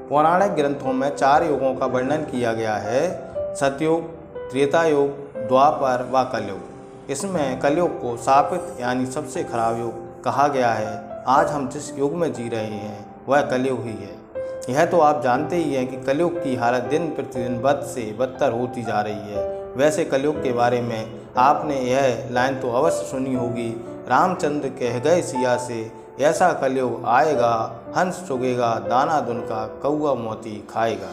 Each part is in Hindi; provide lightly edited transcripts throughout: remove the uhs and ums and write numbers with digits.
पौराणिक ग्रंथों में 4 युगों का वर्णन किया गया है: सतयुग, त्रेता युग, द्वापर व कलयुग। इसमें कलयुग को शापित यानी सबसे खराब युग कहा गया है। आज हम जिस युग में जी रहे हैं वह कलयुग ही है। यह तो आप जानते ही हैं कि कलयुग की हालत दिन प्रतिदिन बद से बदतर होती जा रही है। वैसे कलयुग के बारे में आपने यह लाइन तो अवश्य सुनी होगी: रामचंद्र कह गए सिया से, ऐसा कलयुग आएगा, हंस चुगेगा दाना दुनका, कौआ मोती खाएगा।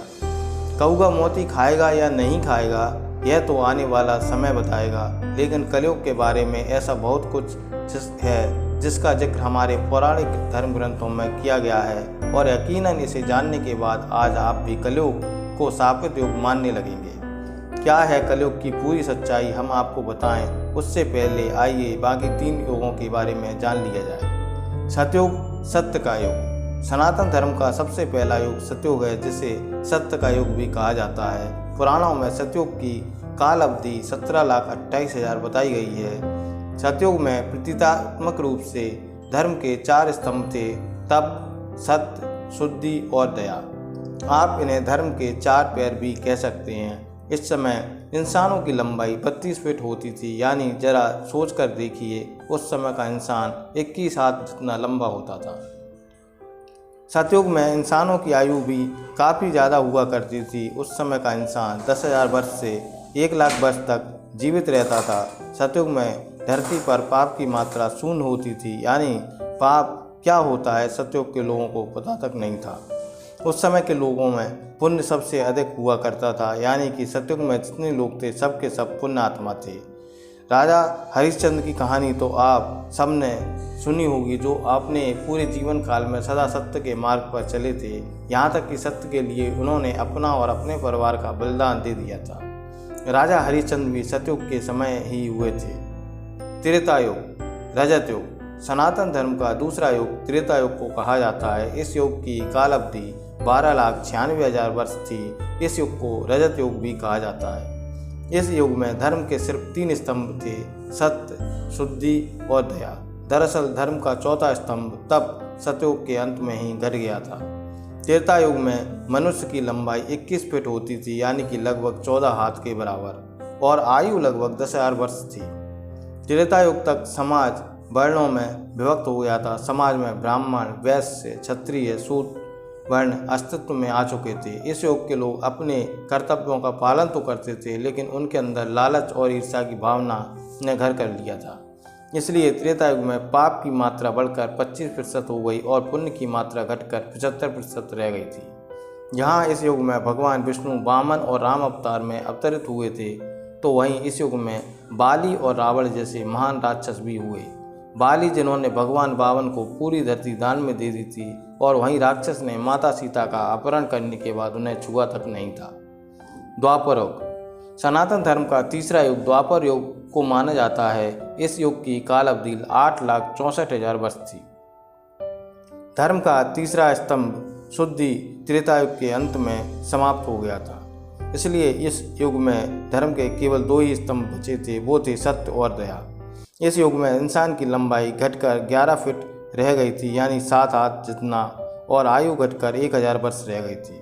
कौआ मोती खाएगा या नहीं खाएगा यह तो आने वाला समय बताएगा, लेकिन कलयुग के बारे में ऐसा बहुत कुछ है जिसका जिक्र हमारे पौराणिक धर्म ग्रंथों में किया गया है, और यकीनन इसे जानने के बाद आज आप भी कलयुग को शापित युग मानने लगेंगे। क्या है कलयुग की पूरी सच्चाई हम आपको बताएं, उससे पहले आइए बाकी 3 युगों के बारे में जान लिया जाए। सतयुग, सत्य का युग। सनातन धर्म का सबसे पहला युग सतयुग है, जिसे सत्य का युग भी कहा जाता है। पुराणों में सतयुग की काल अवधि 17,28,000 बताई गई है। सतयुग में प्रतीकात्मक रूप से धर्म के 4 स्तंभ थे: तप, सत्य, शुद्धि और दया। आप इन्हें धर्म के 4 पैर भी कह सकते हैं। इस समय इंसानों की लंबाई 32 फीट होती थी, यानी जरा सोच कर देखिए, उस समय का इंसान 21 हाथ जितना लंबा होता था। सतयुग में इंसानों की आयु भी काफ़ी ज़्यादा हुआ करती थी। उस समय का इंसान 10,000 वर्ष से 1,00,000 वर्ष तक जीवित रहता था। सतयुग में धरती पर पाप की मात्रा शून्य होती थी, यानी पाप क्या होता है सतयुग के लोगों को पता तक नहीं था। उस समय के लोगों में पुण्य सबसे अधिक हुआ करता था, यानी कि सतयुग में जितने लोग थे सबके सब पुण्य आत्मा थे। राजा हरिश्चंद्र की कहानी तो आप सबने सुनी होगी, जो अपने पूरे जीवन काल में सदा सत्य के मार्ग पर चले थे। यहाँ तक कि सत्य के लिए उन्होंने अपना और अपने परिवार का बलिदान दे दिया था। राजा हरिश्चंद्र भी सतयुग के समय ही हुए थे। त्रेता युग, रजत युग। सनातन धर्म का दूसरा युग त्रेता युग को कहा जाता है। इस युग की काल अवधि 12,96,000 वर्ष थी। इस युग को रजत युग भी कहा जाता है। इस युग में धर्म के सिर्फ 3 स्तंभ थे: सत्य, शुद्धि और दया। दरअसल धर्म का चौथा स्तंभ तप सतयुग के अंत में ही घट गया था। त्रेता युग में मनुष्य की लंबाई 21 फीट होती थी, यानी कि लगभग 14 हाथ के बराबर, और आयु लगभग 10,000 वर्ष थी। त्रेता युग तक समाज वर्णों में विभक्त हो गया था। समाज में ब्राह्मण, वैश्य, क्षत्रिय, शूद्र वर्ण अस्तित्व में आ चुके थे। इस युग के लोग अपने कर्तव्यों का पालन तो करते थे, लेकिन उनके अंदर लालच और ईर्ष्या की भावना ने घर कर लिया था। इसलिए त्रेता युग में पाप की मात्रा बढ़कर 25% हो गई और पुण्य की मात्रा घटकर 75% रह गई थी। जहाँ इस युग में भगवान विष्णु वामन और राम अवतार में अवतरित हुए थे, तो वहीं इस युग में बाली और रावण जैसे महान राक्षस भी हुए। बाली जिन्होंने भगवान रावण को पूरी धरती दान में दे दी थी, और वहीं राक्षस ने माता सीता का अपहरण करने के बाद उन्हें छुआ तक नहीं था। द्वापर युग। सनातन धर्म का तीसरा युग द्वापर युग को माना जाता है। इस युग की काल अवधि 8,64,000 वर्ष थी। धर्म का तीसरा स्तंभ शुद्धि त्रेता युग के अंत में समाप्त हो गया था। इसलिए इस युग में धर्म के केवल 2 ही स्तंभ बचे थे, वो थे सत्य और दया। इस युग में इंसान की लंबाई घटकर 11 फीट रह गई थी, यानी 7 हाथ जितना, और आयु घटकर 1,000 वर्ष रह गई थी।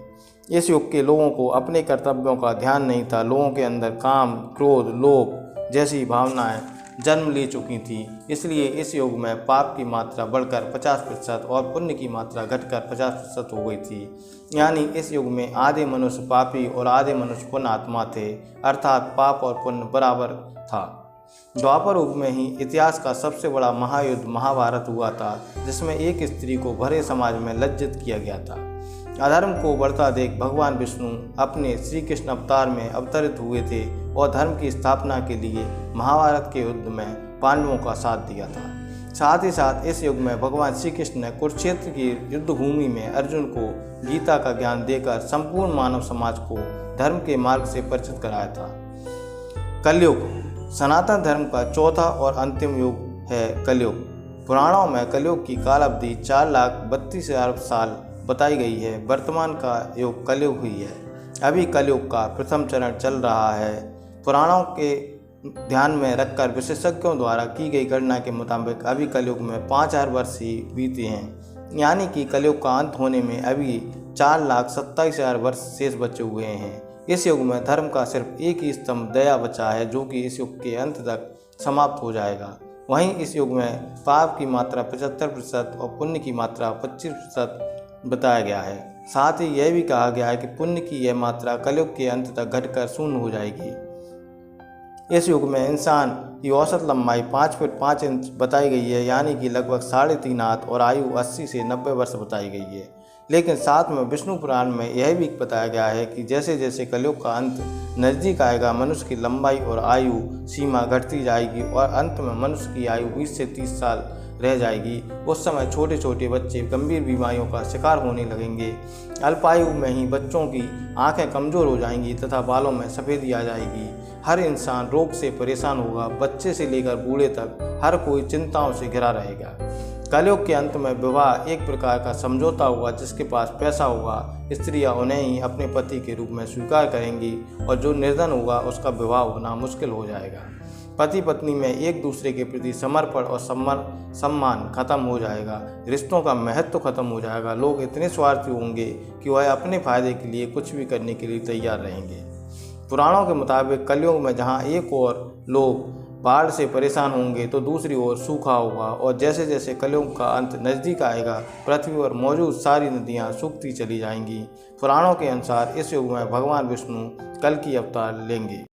इस युग के लोगों को अपने कर्तव्यों का ध्यान नहीं था। लोगों के अंदर काम, क्रोध, लोभ जैसी भावनाएं जन्म ले चुकी थी। इसलिए इस युग में पाप की मात्रा बढ़कर 50% और पुण्य की मात्रा घटकर 50% हो गई थी। यानी इस युग में आधे मनुष्य पापी और आधे मनुष्य पुण्य आत्मा थे, अर्थात पाप और पुण्य बराबर था। द्वापर युग में ही इतिहास का सबसे बड़ा महायुद्ध महाभारत हुआ था, जिसमें एक स्त्री को भरे समाज में लज्जित किया गया था। अधर्म को बढ़ता देख भगवान विष्णु अपने श्री कृष्ण अवतार में अवतरित हुए थे और धर्म की स्थापना के लिए महाभारत के युद्ध में पांडवों का साथ दिया था। साथ ही साथ इस युग में भगवान श्री कृष्ण ने कुरुक्षेत्र की युद्ध भूमि में अर्जुन को गीता का ज्ञान देकर संपूर्ण मानव समाज को धर्म के मार्ग से परिचित कराया था। कलयुग। सनातन धर्म का चौथा और अंतिम युग है कलयुग। पुराणों में कलयुग की काल अवधि 4,32,000 साल बताई गई है। वर्तमान का युग कलयुग ही है। अभी कलयुग का प्रथम चरण चल रहा है। पुराणों के ध्यान में रखकर विशेषज्ञों द्वारा की गई गणना के मुताबिक अभी कलयुग में 5,000 वर्ष ही बीते हैं, यानी कि कलयुग का अंत होने में अभी 4,27,000 वर्ष शेष बचे हुए हैं। इस युग में धर्म का सिर्फ एक ही स्तंभ दया बचा है, जो कि इस युग के अंत तक समाप्त हो जाएगा। वहीं इस युग में पाप की मात्रा 75% और पुण्य की मात्रा 25% बताया गया है। साथ ही यह भी कहा गया है कि पुण्य की यह मात्रा कलयुग के अंत तक घटकर शून्य हो जाएगी। इस युग में इंसान की औसत लंबाई 5 फीट 5 इंच बताई गई है, यानी कि लगभग 3.5 हाथ, और आयु 80 से 90 वर्ष बताई गई है। लेकिन साथ में विष्णु पुराण में यह भी बताया गया है कि जैसे जैसे कलयुग का अंत नज़दीक आएगा, मनुष्य की लंबाई और आयु सीमा घटती जाएगी और अंत में मनुष्य की आयु 20 से 30 साल रह जाएगी। उस समय छोटे छोटे बच्चे गंभीर बीमारियों का शिकार होने लगेंगे। अल्पायु में ही बच्चों की आंखें कमज़ोर हो जाएंगी तथा बालों में सफ़ेदी आ जाएगी। हर इंसान रोग से परेशान होगा, बच्चे से लेकर बूढ़े तक हर कोई चिंताओं से घिरा रहेगा। कलयुग के अंत में विवाह एक प्रकार का समझौता होगा। जिसके पास पैसा होगा, स्त्रियां उन्हें ही अपने पति के रूप में स्वीकार करेंगी, और जो निर्धन होगा उसका विवाह होना मुश्किल हो जाएगा। पति पत्नी में एक दूसरे के प्रति समर्पण और सम्मान खत्म हो जाएगा। रिश्तों का महत्व खत्म हो जाएगा। लोग इतने स्वार्थी होंगे कि वह अपने फायदे के लिए कुछ भी करने के लिए तैयार रहेंगे। पुराणों के मुताबिक कलयुग में जहाँ एक ओर लोग बाढ़ से परेशान होंगे तो दूसरी ओर सूखा होगा, और जैसे जैसे कलयुग का अंत नज़दीक आएगा, पृथ्वी पर मौजूद सारी नदियाँ सूखती चली जाएंगी। पुराणों के अनुसार इस युग में भगवान विष्णु कल की अवतार लेंगे।